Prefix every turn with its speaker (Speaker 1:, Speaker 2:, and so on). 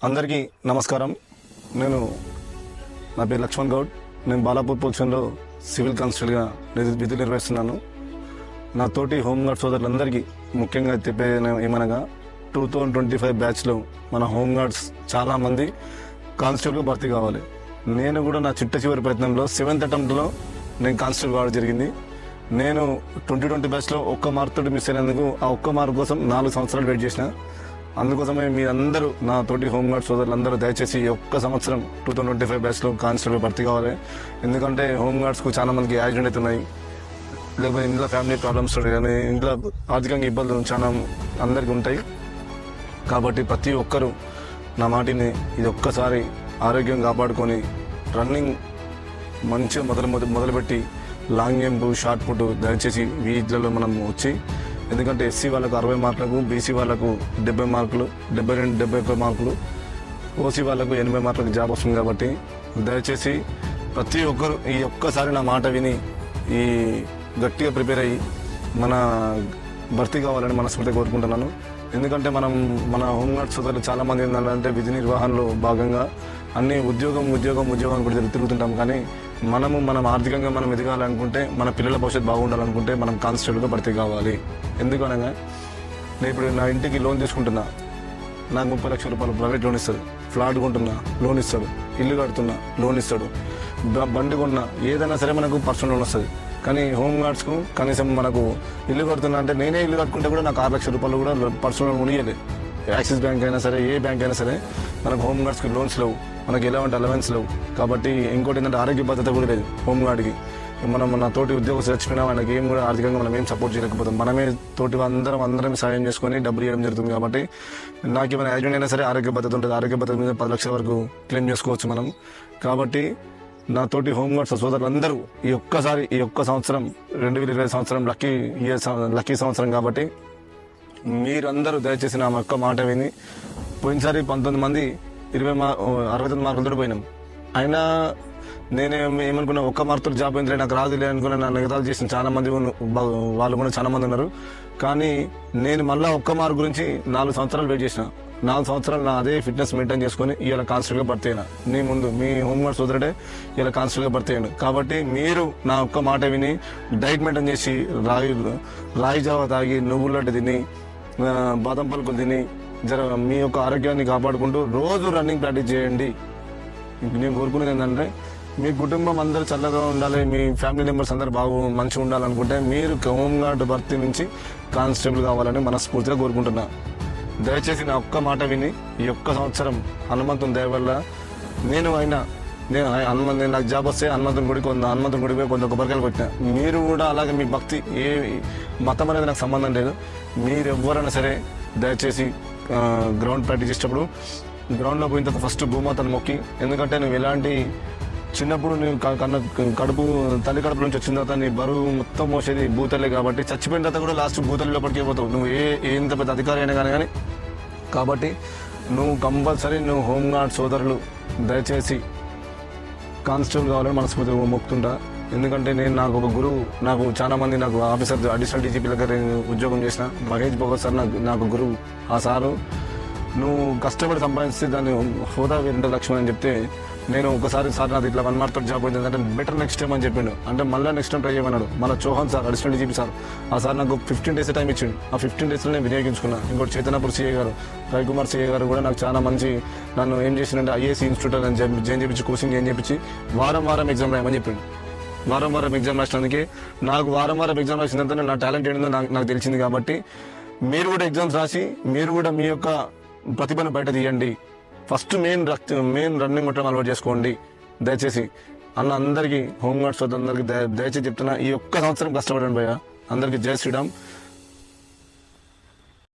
Speaker 1: అందరికీ నమస్కారం. నా పేరు లక్ష్మణ్ గౌడ్. నేను బాలాపూర్ పోలీసులో సివిల్ కానిస్టేబుల్గా విధులు నిర్వహిస్తున్నాను. నా తోటి హోంగార్డ్ సోదరులందరికీ ముఖ్యంగా చెప్పేది ఏమనగా 2025 బ్యాచ్లో మన హోంగార్డ్స్ చాలామంది కానిస్టేబుల్గా భర్తీ కావాలి. నేను కూడా నా చిట్ట చివరి ప్రయత్నంలో 7th అటెంప్ట్లో నేను కానిస్టేబుల్ కావడం జరిగింది. నేను 2020 బ్యాచ్లో ఒక్క మార్కుతో మిస్ అయినందుకు ఆ ఒక్క మార్కు కోసం 4 సంవత్సరాలు వెయిట్ చేసిన. అందుకోసమే మీరందరూ నా తోటి హోంగార్డ్ సోదరులందరూ దయచేసి ఒక్క సంవత్సరం 2025 బ్యాచ్లో కానిస్టేబుల్ భర్తీ కావాలి. ఎందుకంటే హోంగార్డ్స్కు చాలా మందికి యాక్సిడెంట్ అవుతున్నాయి, లేకపోతే ఇంట్లో ఫ్యామిలీ ప్రాబ్లమ్స్ కానీ ఇంట్లో ఆర్థికంగా ఇబ్బందులు చాలా అందరికీ ఉంటాయి. కాబట్టి ప్రతి ఒక్కరూ నా మాటిని ఇది ఒక్కసారి ఆరోగ్యం కాపాడుకొని రన్నింగ్ మంచిగా మొదలుపెట్టి లాంగ్ జంప్, షార్ట్ పుట్ దయచేసి వీటిలలో మనం వచ్చి, ఎందుకంటే ఎస్సీ వాళ్ళకు 60 మార్కులకు, బీసీ వాళ్ళకు 70 మార్కులు, 71 మార్కులు, ఓసీ వాళ్ళకు 80 మార్కులకు జాబ్ వస్తుంది. కాబట్టి దయచేసి ప్రతి ఒక్కరు ఈ ఒక్కసారి నా మాట విని ఈ గట్టిగా ప్రిపేర్ అయ్యి మన భర్తీ కావాలని మనస్ఫూర్తిగా కోరుకుంటున్నాను. ఎందుకంటే మన హోంగార్డ్ సోదరులు చాలామంది ఏంటంటే విధి నిర్వహణలో భాగంగా అన్ని ఉద్యోగం కూడా తిరుగుతుంటాం. కానీ మనం ఆర్థికంగా మనం ఎదగాలనుకుంటే, మన పిల్లల భవిష్యత్తు బాగుండాలనుకుంటే మనం కానిస్టేబుల్గా భర్తీ కావాలి. ఎందుకనగా నేను ఇప్పుడు నా ఇంటికి లోన్ తీసుకుంటున్నా, నాకు 30 లక్షల రూపాయలు ప్రైవేట్ లోన్ ఇస్తాడు. ఫ్లాట్ కొంటున్నా లోన్ ఇస్తాడు, ఇల్లు కడుతున్నా లోన్ ఇస్తాడు, బండి కొన్నా ఏదైనా సరే మనకు పర్సనల్ లోన్ వస్తుంది. కానీ హోంగార్డ్స్కు కనీసం మనకు ఇల్లు కడుతున్నా అంటే నేనే ఇల్లు కట్టుకుంటే కూడా నాకు 6 లక్షల రూపాయలు కూడా పర్సనల్ లోన్ ఇవ్వలేదు. యాక్సిస్ బ్యాంక్ అయినా సరే, ఏ బ్యాంక్ అయినా సరే మనకు హోంగార్డ్స్కి లోన్స్ లేవు, మనకి ఎలాంటి అలవెన్స్ లేవు. కాబట్టి ఇంకోటి ఏంటంటే ఆరోగ్య భద్రత కూడా లేదు హోంగార్డ్కి. మన తోటి ఉద్యోగం చచ్చిపోయినా మనకి ఏం కూడా ఆర్థికంగా మనం ఏం సపోర్ట్ చేయలేకపోతాం. మనమే తోటి అందరం సాయం చేసుకొని డబ్బులు ఇవ్వడం జరుగుతుంది. కాబట్టి నాకు ఏమైనా యాక్సిడెంట్ అయినా సరే ఆరోగ్య భద్రత ఉంటుంది. ఆరోగ్య భద్రత మీద 10 లక్షల వరకు క్లెయిమ్ చేసుకోవచ్చు మనం. కాబట్టి నా తోటి హోంగార్డ్స్ సోదరులందరూ ఈ ఒక్క సంవత్సరం 2020 సంవత్సరం లక్కీ సంవత్సరం. కాబట్టి మీరందరూ దయచేసి నా ఒక్క మాట విని, పోయినసారి 19 మంది 69 మార్కులతో పోయినాం. అయినా ఏమనుకున్నా ఒక్క మార్కుతో జాబ్ అయింది, నాకు రాదులే అనుకున్నా. నన్ను ఎగతాలు చేసిన చాలా మంది వాళ్ళు కూడా చాలా మంది ఉన్నారు. కానీ నేను మళ్ళీ ఒక్క మార్కు గురించి 4 సంవత్సరాలు వెయిట్ చేసిన. 4 సంవత్సరాలు నా అదే ఫిట్నెస్ మెయింటైన్ చేసుకుని ఇలా కానిస్టేబుల్గా భర్తీ అయినా. నీ ముందు మీ హోంగార్డ్ సోదరుడే ఇలా కానిస్టేబుల్గా భర్తీ అయ్యాను. కాబట్టి మీరు నా ఒక్క మాట విని డైట్ మెయింటైన్ చేసి రాయి జావ తాగి, నువ్వుల లడ్డు తిని, బాదం పలుకులు తిని మీ యొక్క ఆరోగ్యాన్ని కాపాడుకుంటూ రోజు రన్నింగ్ ప్రాక్టీస్ చేయండి. నేను కోరుకునేది ఏంటంటే మీ కుటుంబం అందరూ చల్లగా ఉండాలి, మీ ఫ్యామిలీ మెంబర్స్ అందరూ మంచిగా ఉండాలనుకుంటే మీరు హోంగార్డ్ భర్తీ నుంచి కానిస్టేబుల్ కావాలని మనస్ఫూర్తిగా కోరుకుంటున్నా. దయచేసి నా ఒక్క మాట విని ఈ ఒక్క సంవత్సరం హనుమంతుని దయ వల్ల నాకు జాబ్ వస్తే హనుమంతుని గుడికి పోయి కొంత కొబ్బరికాయలు పెట్టినా. మీరు కూడా అలాగే మీ భక్తి, ఏ మతం అనేది నాకు సంబంధం లేదు. మీరు ఎవరైనా సరే దయచేసి గ్రౌండ్ ప్రాక్టీస్ చేసేటప్పుడు గ్రౌండ్లో పోయిన తర్వాత ఫస్ట్ భూమాతను మొక్కి, ఎందుకంటే నువ్వు ఎలాంటి చిన్నప్పుడు నువ్వు తల్లి కడుపు నుంచి వచ్చిన తర్వాత నీ బరువు మొత్తం మోసేది భూతల్లే. కాబట్టి చచ్చిపోయిన తర్వాత కూడా లాస్ట్ భూతల్లిలో పడిపోతావు నువ్వు ఎంత పెద్ద అధికారి అయినా కానీ. కాబట్టి నువ్వు కంపల్సరీ హోంగార్డ్ సోదరులు దయచేసి కానిస్టేబుల్ కావాలని మనస్ఫూర్తిగా మొక్కుతుంటా. ఎందుకంటే నాకు ఒక గురువు, నాకు చాలా మంది ఆఫీసర్, అడిషనల్ డీజీపీ దగ్గర ఉద్యోగం చేసిన మహేష్ భగవత్ సార్ నాకు గురువు. ఆ సారు నువ్వు కష్టపడి సంపాదిస్తే దాన్ని హోదా వేరే లక్ష్యం అని చెప్తే, నేను ఒకసారి సార్ నాది ఇట్లా 1 మార్క్ జాబ్ అయింది అంటే బెటర్ నెక్స్ట్ టైం అని చెప్పిండు. అంటే మళ్ళీ నెక్స్ట్ టైం ట్రై చేయమన్నాడు. మన Chauhan sir, additional DGP sir, ఆ సార్ నాకు 15 డేస్ టైం ఇచ్చిండు. ఆ 15 డేస్లో నేను వినియోగించుకున్నా. ఇంకోటి చైతన్యపూర్ సిఏ గారు, రవికుమార్ సిఏ గారు కూడా నాకు చాలా మంచి నన్ను ఏం చేసిందంటే ఐఏఎస్ ఇన్స్టిట్యూట్ అని జాయిన్ చేయించి, కోచింగ్ జాయిన్ చేయించి వారం ఎగ్జామ్ రాయమని చెప్పిండు. వారం ఎగ్జామ్ రాసినందుకే నాకు వారం ఎగ్జామ్ రాసినందుకు నా టాలెంట్ ఏంటో నాకు తెలిసింది. కాబట్టి మీరు కూడా ఎగ్జామ్స్ రాసి మీరు కూడా మీ యొక్క ప్రతిభను బయట తీయండి. ఫస్ట్ మెయిన్ రన్నింగ్ మొత్తం అలవాటు చేసుకోండి. దయచేసి అందరికీ హోంగార్డ్స్ అందరికీ దయచేసి చెప్తున్నా, ఈ ఒక్క సంవత్సరం కష్టపడండి భయ్యా. అందరికీ జై శ్రీరామ్.